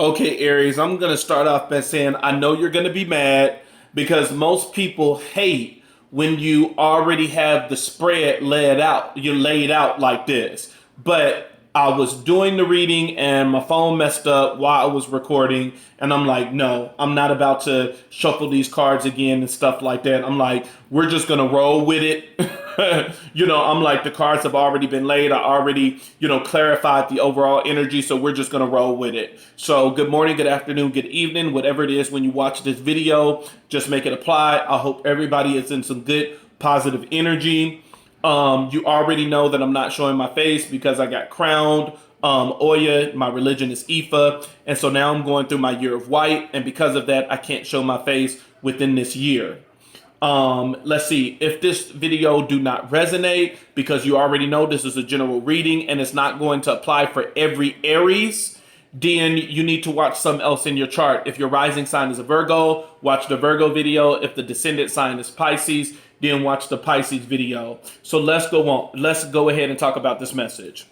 Okay, Aries, I'm going to start off by saying I know you're going to be mad because most people hate when you already have the spread laid out. You're laid out like this. But I was doing the reading and my phone messed up while I was recording. And I'm like, no, I'm not about to shuffle these cards again and stuff like that. I'm like, we're just going to roll with it. I'm like, the cards have already been laid. I already, clarified the overall energy. So we're just going to roll with it. So good morning, good afternoon, good evening, whatever it is when you watch this video, just make it apply. I hope everybody is in some good positive energy. You already know that I'm not showing my face because I got crowned. Oya, my religion is Ifa. And so now I'm going through my year of white. And because of that, I can't show my face within this year. Let's see if this video do not resonate, because you already know this is a general reading and it's not going to apply for every Aries. Then you need to watch something else in your chart. If your rising sign is a Virgo, watch the Virgo video. If the descendant sign is Pisces, then watch the Pisces video. So let's go on. Let's go ahead and talk about this message.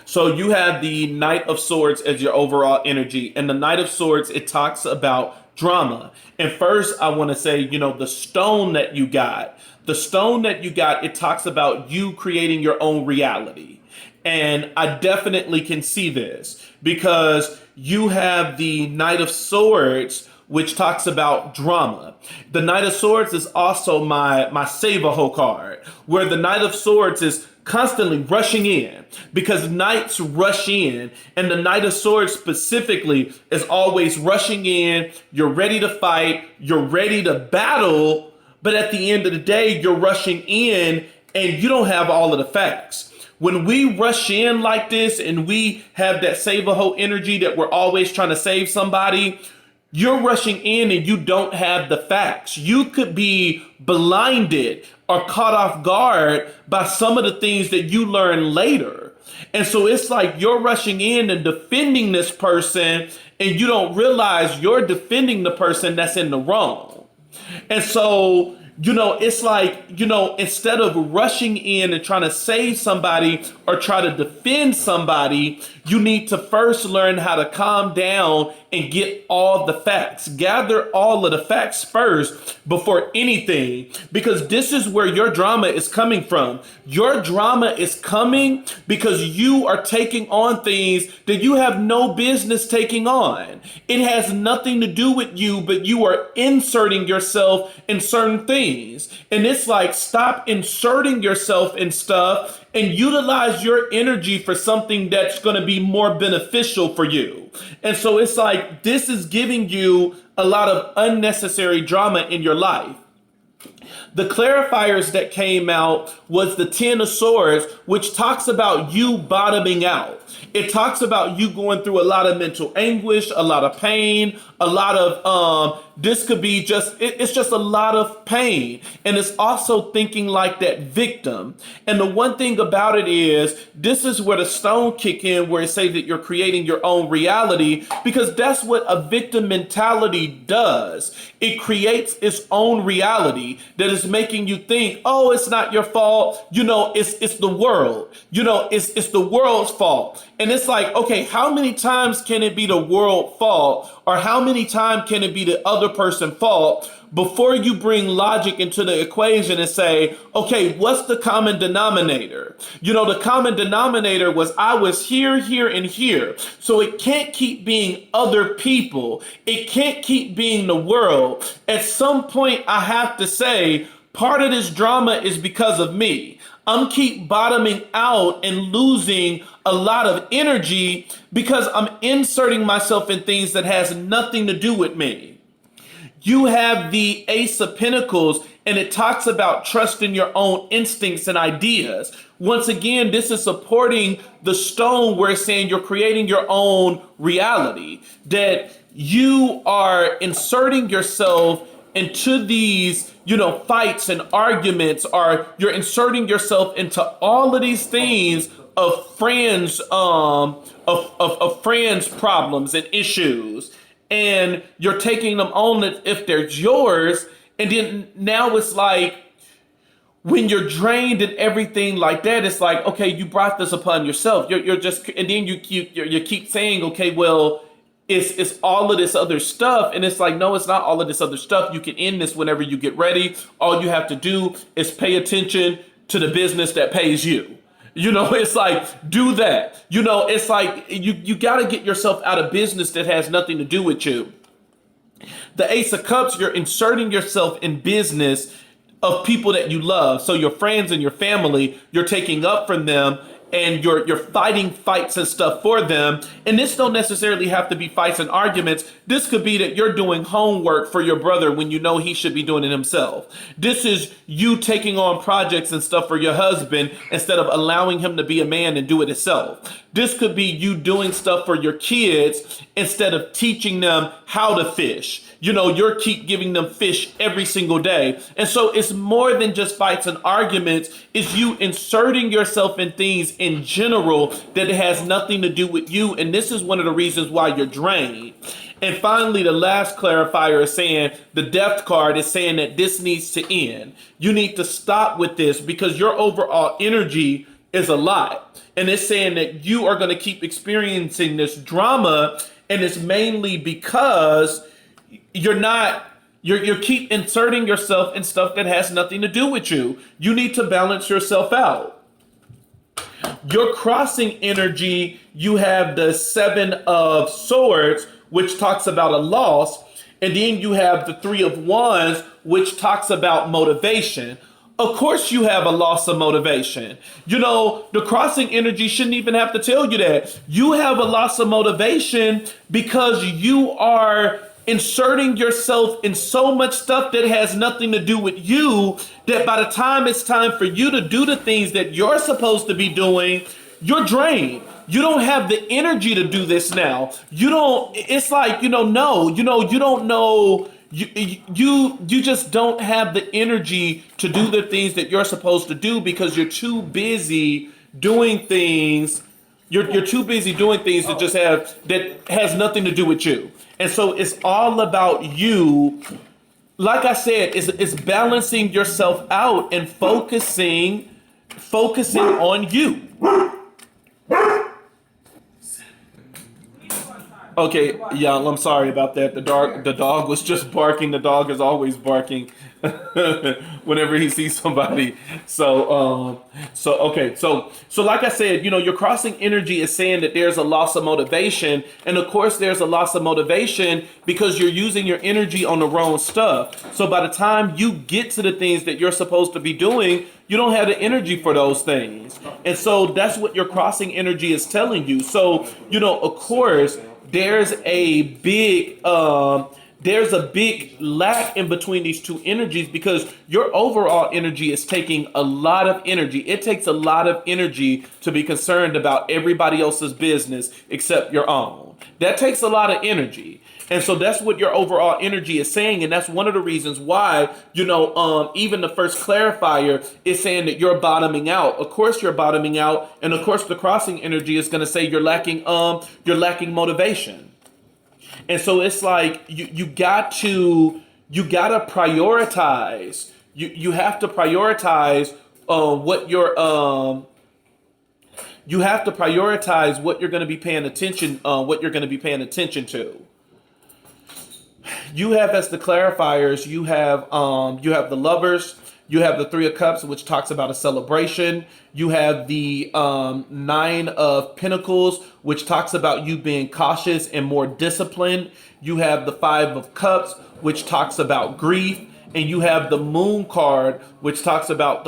So you have the Knight of Swords as your overall energy. And the Knight of Swords, it talks about drama. And first, I want to say, the stone that you got, it talks about you creating your own reality. And I definitely can see this because you have the Knight of Swords, which talks about drama. The Knight of Swords is also my Save-A-Ho card, where the Knight of Swords is constantly rushing in, because knights rush in, and the Knight of Swords specifically is always rushing in. You're ready to fight, you're ready to battle, but at the end of the day, you're rushing in and you don't have all of the facts. When we rush in like this and we have that Save-A-Ho energy that we're always trying to save somebody, you're rushing in and you don't have the facts. You could be blinded or caught off guard by some of the things that you learn later. And so it's like you're rushing in and defending this person, and you don't realize you're defending the person that's in the wrong. And so, it's like, instead of rushing in and trying to save somebody or try to defend somebody, you need to first learn how to calm down and get all the facts. Gather all of the facts first before anything, because this is where your drama is coming from. Your drama is coming because you are taking on things that you have no business taking on. It has nothing to do with you, but you are inserting yourself in certain things. And it's like, stop inserting yourself in stuff and utilize your energy for something that's going to be more beneficial for you. And so it's like, this is giving you a lot of unnecessary drama in your life. The clarifiers that came out was the Ten of Swords, which talks about you bottoming out. It talks about you going through a lot of mental anguish, a lot of pain, a lot of, this could be it's just a lot of pain. And it's also thinking like that victim. And the one thing about it is, this is where the stone kick in, where it says that you're creating your own reality, because that's what a victim mentality does. It creates its own reality that is making you think, oh, it's not your fault. It's the world. It's the world's fault. And it's like, okay, how many times can it be the world fault, or how many times can it be the other person fault, before you bring logic into the equation and say, okay, what's the common denominator? The common denominator was I was here, here, and here. So it can't keep being other people. It can't keep being the world. At some point, I have to say, part of this drama is because of me. I'm keep bottoming out and losing a lot of energy because I'm inserting myself in things that has nothing to do with me. You have the Ace of Pentacles, and it talks about trusting your own instincts and ideas. Once again, this is supporting the stone, where it's saying you're creating your own reality, that you are inserting yourself into these, fights and arguments, or you're inserting yourself into all of these things of friends, of friends' problems and issues, and you're taking them on as if they're yours. And then now it's like, when you're drained and everything like that, it's like, okay, you brought this upon yourself. You're just, and then you keep saying, okay, well, it's all of this other stuff. And it's like, no, it's not all of this other stuff. You can end this whenever you get ready. All you have to do is pay attention to the business that pays you. It's like, do that. It's like you got to get yourself out of business that has nothing to do with you. The Ace of Cups, you're inserting yourself in business of people that you love. So your friends and your family, you're taking up from them, and you're fighting fights and stuff for them. And this don't necessarily have to be fights and arguments. This could be that you're doing homework for your brother when you know he should be doing it himself. This is you taking on projects and stuff for your husband instead of allowing him to be a man and do it himself. This could be you doing stuff for your kids instead of teaching them how to fish. You're keep giving them fish every single day. And so it's more than just fights and arguments. It's you inserting yourself in things in general that it has nothing to do with you. And this is one of the reasons why you're drained. And finally, the last clarifier is saying, the Death card is saying that this needs to end. You need to stop with this because your overall energy is a lot. And it's saying that you are going to keep experiencing this drama. And it's mainly because you keep inserting yourself in stuff that has nothing to do with you. You need to balance yourself out. Your crossing energy, you have the Seven of Swords, which talks about a loss. And then you have the Three of Wands, which talks about motivation. Of course you have a loss of motivation. The crossing energy shouldn't even have to tell you that. You have a loss of motivation because you are inserting yourself in so much stuff that has nothing to do with you, that by the time it's time for you to do the things that you're supposed to be doing, you're drained. You don't have the energy to do this now. It's like, you don't know, you just don't have the energy to do the things that you're supposed to do because you're too busy doing things. You're too busy doing things that has nothing to do with you. And so it's all about you. Like I said, it's balancing yourself out and focusing on you. Okay, y'all, I'm sorry about that. The dog was just barking. The dog is always barking whenever he sees somebody. So like I said, your crossing energy is saying that there's a loss of motivation. And of course, there's a loss of motivation because you're using your energy on the wrong stuff. So by the time you get to the things that you're supposed to be doing, you don't have the energy for those things. And so that's what your crossing energy is telling you. So, of course, there's a big lack in between these two energies because your overall energy is taking a lot of energy. It takes a lot of energy to be concerned about everybody else's business except your own. That takes a lot of energy. And so that's what your overall energy is saying. And that's one of the reasons why, even the first clarifier is saying that you're bottoming out. Of course you're bottoming out. And of course the crossing energy is going to say you're lacking motivation. And so it's like you got to prioritize. You have to prioritize what you're going to be paying attention to. You have, as the clarifiers, you have the Lovers, you have the Three of Cups, which talks about a celebration. You have the Nine of Pentacles, which talks about you being cautious and more disciplined. You have the Five of Cups, which talks about grief. And you have the Moon card, which talks about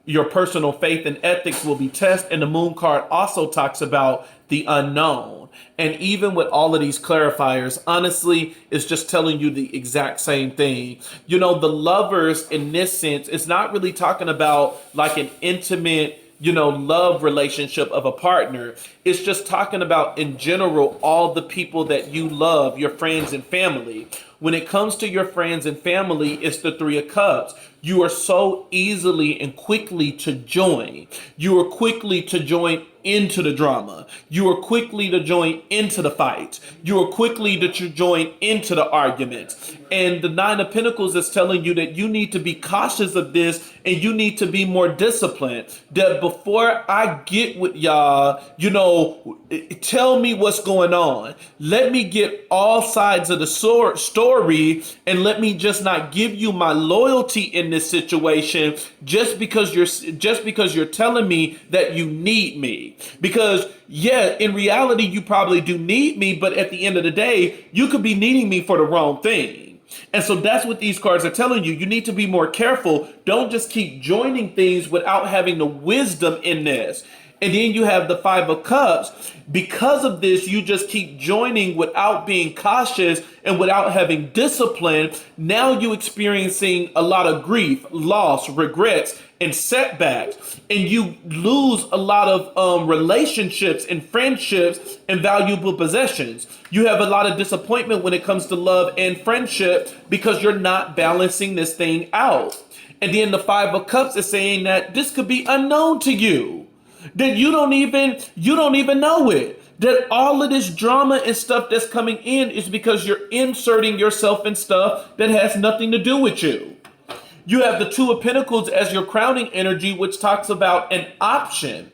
your personal faith and ethics will be tested. And the Moon card also talks about the unknown. And even with all of these clarifiers, honestly, it's just telling you the exact same thing. The Lovers in this sense, it's not really talking about like an intimate, love relationship of a partner. It's just talking about in general, all the people that you love, your friends and family. When it comes to your friends and family, it's the Three of Cups. You are so easily and quickly to join. You are quickly to join into the drama. You are quickly to join into the fight. You are quickly to join into the arguments. And the Nine of Pentacles is telling you that you need to be cautious of this and you need to be more disciplined. That before I get with y'all, tell me what's going on. Let me get all sides of the story and let me just not give you my loyalty in this situation just because you're telling me that you need me. Because yeah, in reality, you probably do need me, but at the end of the day, you could be needing me for the wrong thing. And so that's what these cards are telling you. You need to be more careful. Don't just keep joining things without having the wisdom in this. And then you have the Five of Cups. Because of this, you just keep joining without being cautious and without having discipline. Now you're experiencing a lot of grief, loss, regrets, and setbacks. And you lose a lot of relationships and friendships and valuable possessions. You have a lot of disappointment when it comes to love and friendship because you're not balancing this thing out. And then the Five of Cups is saying that this could be unknown to you. That you don't even know it. That all of this drama and stuff that's coming in is because you're inserting yourself in stuff that has nothing to do with you. You have the Two of Pentacles as your crowning energy, which talks about an option.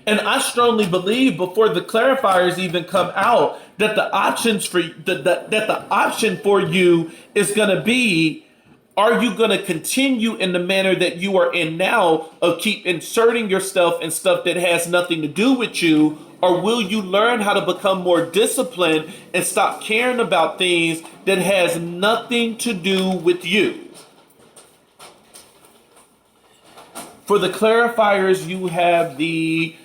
And I strongly believe before the clarifiers even come out that the options for that the option for you is going to be, are you going to continue in the manner that you are in now of keep inserting yourself in stuff that has nothing to do with you? Or will you learn how to become more disciplined and stop caring about things that has nothing to do with you? For the clarifiers, you have the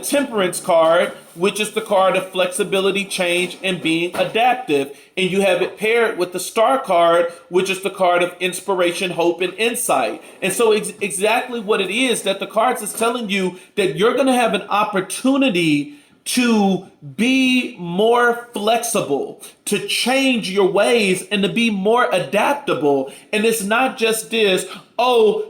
Temperance card, which is the card of flexibility, change, and being adaptive. And you have it paired with the Star card, which is the card of inspiration, hope, and insight. And so exactly what it is that the cards is telling you that you're going to have an opportunity to be more flexible, to change your ways, and to be more adaptable. And it's not just this, oh,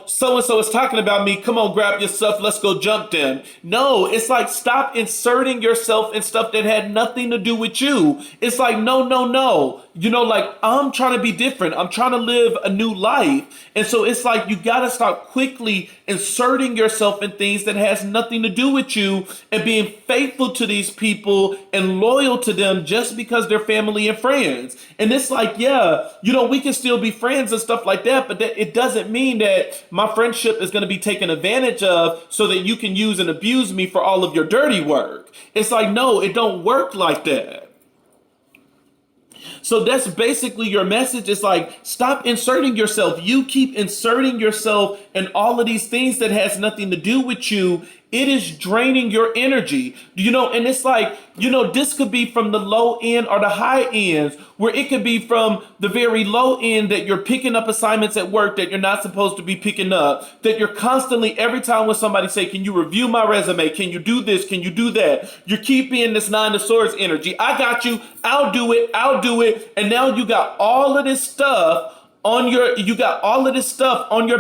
so-and-so is talking about me. Come on, grab your stuff. Let's go jump them. No, it's like, stop inserting yourself in stuff that had nothing to do with you. It's like, no. Like, I'm trying to be different. I'm trying to live a new life. And so it's like, you got to stop quickly inserting yourself in things that has nothing to do with you and being faithful to these people and loyal to them just because they're family and friends. And it's like, yeah, we can still be friends and stuff like that, but it doesn't mean that my friendship is going to be taken advantage of so that you can use and abuse me for all of your dirty work. It's like, no, it don't work like that. So that's basically your message. It's like, stop inserting yourself. You keep inserting yourself in all of these things that has nothing to do with you. It is draining your energy, and it's like, this could be from the low end or the high ends, where it could be from the very low end that you're picking up assignments at work that you're not supposed to be picking up, that you're constantly, every time when somebody say, can you review my resume? Can you do this? Can you do that? You keep being this Nine of Swords energy. I got you. I'll do it. And now you got all of this stuff on your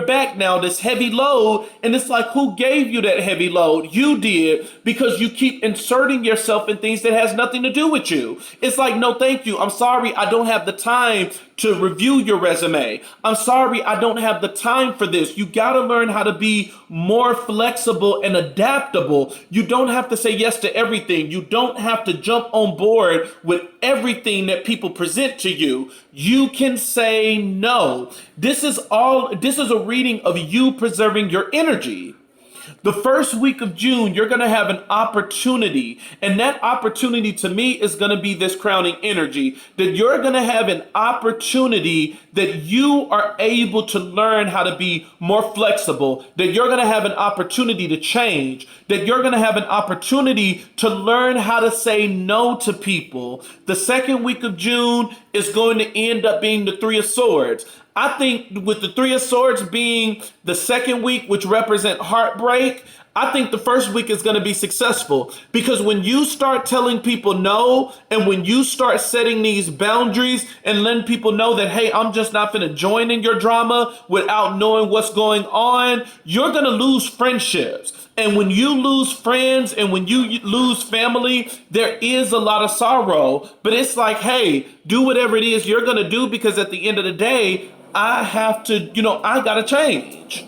back now, this heavy load. And it's like, who gave you that heavy load? You did, because you keep inserting yourself in things that has nothing to do with you. It's like, no, thank you. I'm sorry. I don't have the time to review your resume. I'm sorry. I don't have the time for this. You got to learn how to be more flexible and adaptable. You don't have to say yes to everything. You don't have to jump on board with everything that people present to you. You can say no. This is a reading of you preserving your energy. The first week of June, you're going to have an opportunity. And that opportunity to me is going to be this crowning energy. That you're going to have an opportunity that you are able to learn how to be more flexible. That you're going to have an opportunity to change. That you're going to have an opportunity to learn how to say no to people. The second week of June is going to end up being the Three of Swords. I think with the Three of Swords being the second week, which represent heartbreak, I think the first week is going to be successful because when you start telling people no, and when you start setting these boundaries and letting people know that, hey, I'm just not going to join in your drama without knowing what's going on, you're going to lose friendships. And when you lose friends and when you lose family, there is a lot of sorrow. But it's like, hey, do whatever it is you're going to do, because at the end of the day, I have to, I got to change.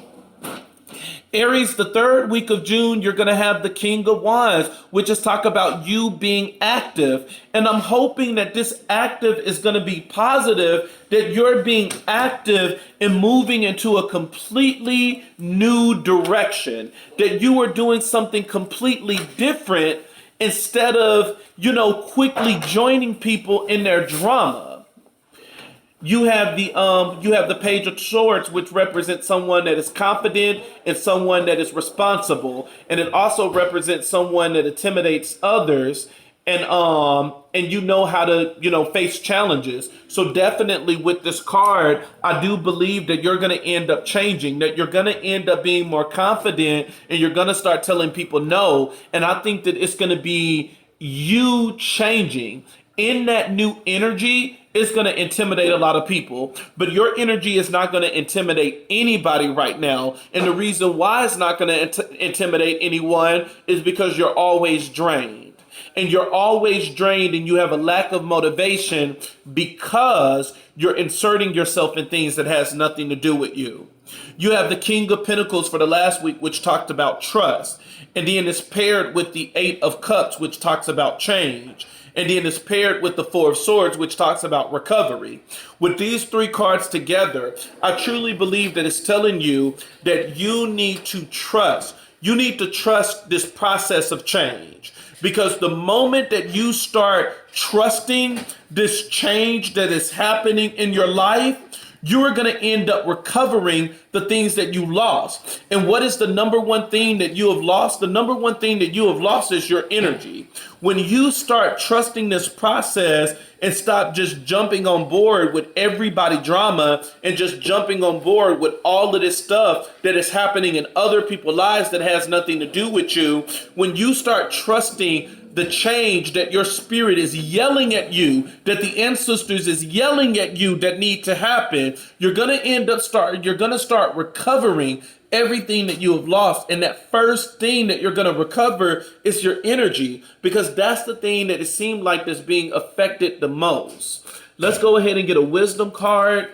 Aries, the third week of June, you're going to have the King of Wands, which is talk about you being active. And I'm hoping that this active is going to be positive, that you're being active and moving into a completely new direction, that you are doing something completely different instead of, quickly joining people in their drama. You have the Page of Swords, which represents someone that is confident and someone that is responsible, and it also represents someone that intimidates others, and you know how to face challenges. So definitely with this card, I do believe that you're going to end up changing, that you're going to end up being more confident, and you're going to start telling people no. And I think that it's going to be you changing in that new energy. It's going to intimidate a lot of people, but your energy is not going to intimidate anybody right now. And the reason why it's not going to intimidate anyone is because you're always drained. And you're always drained, and you have a lack of motivation because you're inserting yourself in things that has nothing to do with you. You have the King of Pentacles for the last week, which talked about trust. And then it's paired with the Eight of Cups, which talks about change. And then it's paired with the Four of Swords, which talks about recovery. With these three cards together, I truly believe that it's telling you that you need to trust. You need to trust this process of change. Because the moment that you start trusting this change that is happening in your life, you are going to end up recovering the things that you lost. And what is the number one thing that you have lost? The number one thing that you have lost is your energy. When you start trusting this process and stop just jumping on board with everybody drama and just jumping on board with all of this stuff that is happening in other people's lives that has nothing to do with you, when you start trusting the change that your spirit is yelling at you, that the ancestors is yelling at you that need to happen, you're going to start recovering everything that you have lost. And that first thing that you're going to recover is your energy, because that's the thing that it seemed like is being affected the most. Let's go ahead and get a wisdom card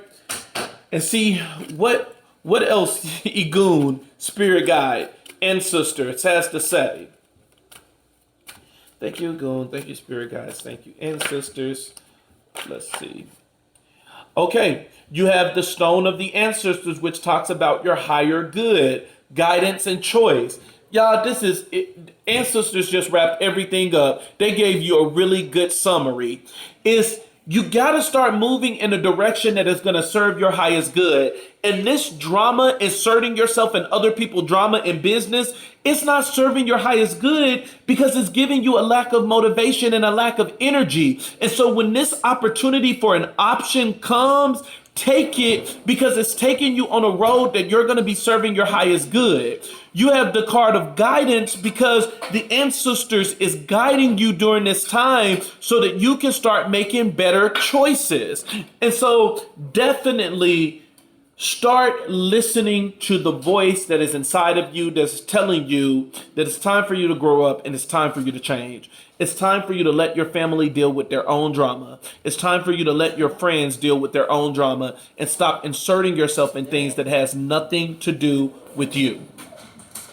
and see what else Ogun, spirit guide, ancestors has to say. Thank you, Ogun. Thank you, spirit guides. Thank you, ancestors. Let's see. Okay, you have the Stone of the Ancestors, which talks about your higher good, guidance, and choice. Y'all, this is it. Ancestors just wrapped everything up. They gave you a really good summary. You got to start moving in a direction that is going to serve your highest good. And this drama, inserting yourself in other people's drama in business, it's not serving your highest good because it's giving you a lack of motivation and a lack of energy. And so when this opportunity for an option comes, take it, because it's taking you on a road that you're going to be serving your highest good. You have the card of guidance because the ancestors is guiding you during this time so that you can start making better choices. And so definitely start listening to the voice that is inside of you that's telling you that it's time for you to grow up and it's time for you to change. It's time for you to let your family deal with their own drama. It's time for you to let your friends deal with their own drama and stop inserting yourself in things that has nothing to do with you.